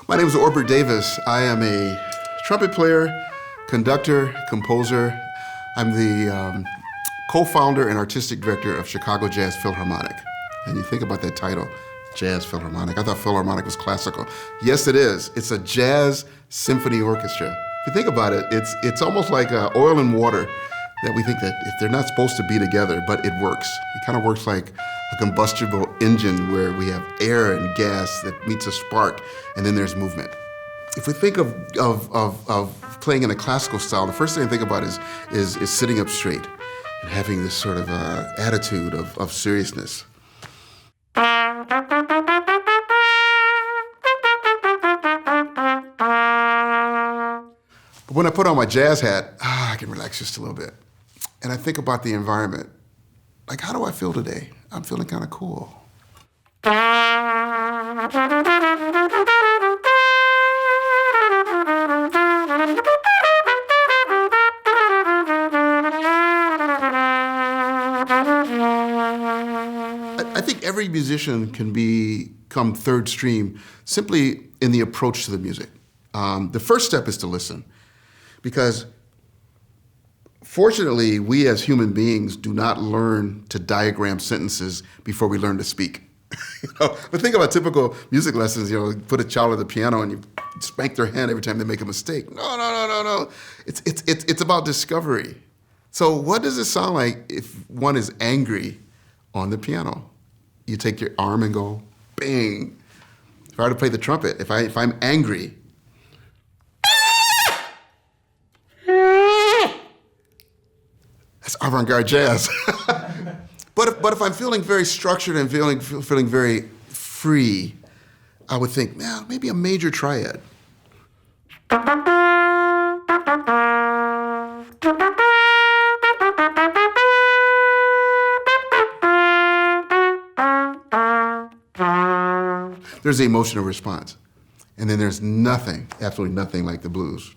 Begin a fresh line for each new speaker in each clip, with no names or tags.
My name is Orbert Davis. I am a trumpet player, conductor, composer. I'm the co-founder and artistic director of Chicago Jazz Philharmonic. And you think about that title, Jazz Philharmonic. I thought Philharmonic was classical. Yes, it is. It's a jazz symphony orchestra. If you think about it, it's almost like oil and water that we think that if they're not supposed to be together, but it works. It kind of works like a combustible engine where we have air and gas that meets a spark, and then there's movement. If we think of playing in a classical style, the first thing I think about is sitting up straight and having this sort of attitude of seriousness. But when I put on my jazz hat, I can relax just a little bit. And I think about the environment. Like, how do I feel today? I'm feeling kind of cool. I think every musician can become third stream simply in the approach to the music. The first step is to listen, because fortunately, we as human beings do not learn to diagram sentences before we learn to speak. But think about typical music lessons. Put a child at the piano and you spank their hand every time they make a mistake. No. It's about discovery. So what does it sound like if one is angry on the piano? You take your arm and go, bang. If I were to play the trumpet, if I'm angry, that's avant-garde jazz. But if I'm feeling very structured and feeling very free, I would think, man, maybe a major triad. There's the emotional response. And then there's nothing, absolutely nothing like the blues.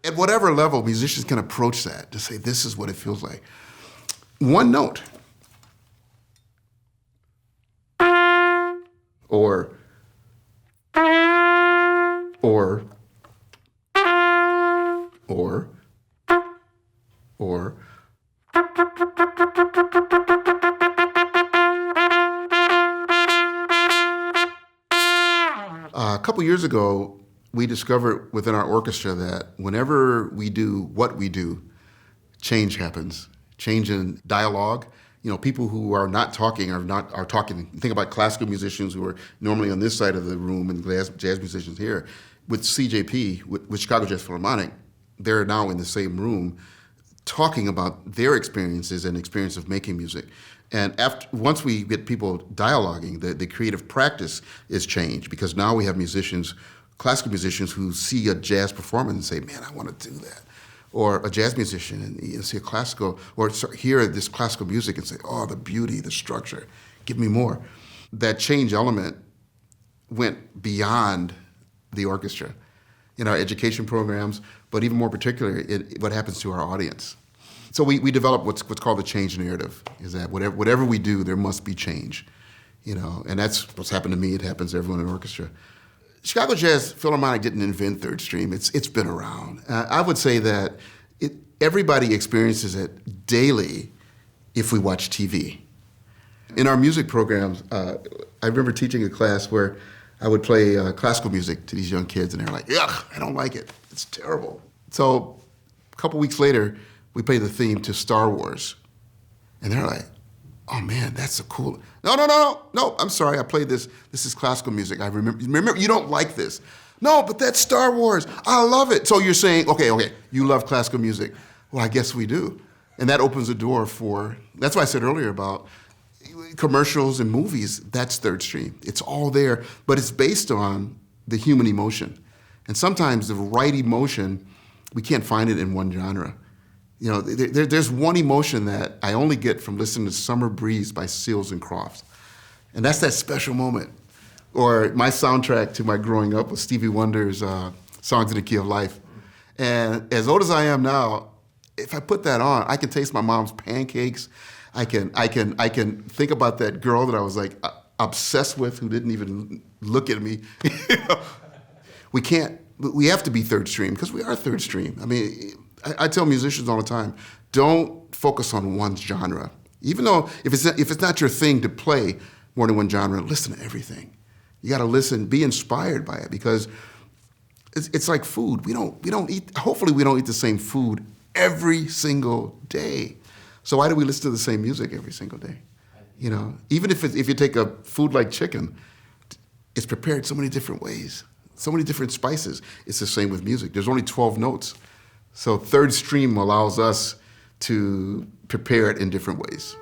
At whatever level, musicians can approach that to say, this is what it feels like. One note. Or. A couple years ago, we discovered within our orchestra that whenever we do what we do, change happens. Change in dialogue. People who are not talking are talking. Think about classical musicians who are normally on this side of the room and jazz musicians here. With CJP, with Chicago Jazz Philharmonic, they're now in the same room talking about their experiences and experience of making music. And once we get people dialoguing, the creative practice is changed, because now we have classical musicians who see a jazz performance and say, man, I want to do that. Or a jazz musician and see a classical, or hear this classical music and say, oh, the beauty, the structure, give me more. That change element went beyond the orchestra in our education programs, but even more particularly, what happens to our audience. So we developed what's called the change narrative, is that whatever we do, there must be change. And that's what's happened to me. It happens to everyone in the orchestra. Chicago Jazz Philharmonic didn't invent third stream. It's been around. I would say that everybody experiences it daily if we watch TV. In our music programs, I remember teaching a class where I would play classical music to these young kids, and they're like, ugh, I don't like it. It's terrible. So a couple weeks later, we played the theme to Star Wars. And they're like, oh man, that's so cool. No, I'm sorry, I played this. This is classical music. I remember, you don't like this. No, but that's Star Wars. I love it. So you're saying, okay, you love classical music. Well, I guess we do. And that opens the door for, that's why I said earlier about commercials and movies, that's third stream. It's all there, but it's based on the human emotion. And sometimes the right emotion, we can't find it in one genre. You know, there's one emotion that I only get from listening to Summer Breeze by Seals and Crofts. And that's that special moment. Or my soundtrack to my growing up was Stevie Wonder's Songs in the Key of Life. And as old as I am now, if I put that on, I can taste my mom's pancakes. I can think about that girl that I was like obsessed with who didn't even look at me. We have to be third stream because we are third stream. I mean, I tell musicians all the time, don't focus on one genre. Even though if it's not your thing to play more than one genre, listen to everything. You got to listen, be inspired by it because it's like food. We don't eat. Hopefully, we don't eat the same food every single day. So why do we listen to the same music every single day? You know, even if you take a food like chicken, it's prepared so many different ways, so many different spices. It's the same with music. There's only 12 notes. So third stream allows us to prepare it in different ways.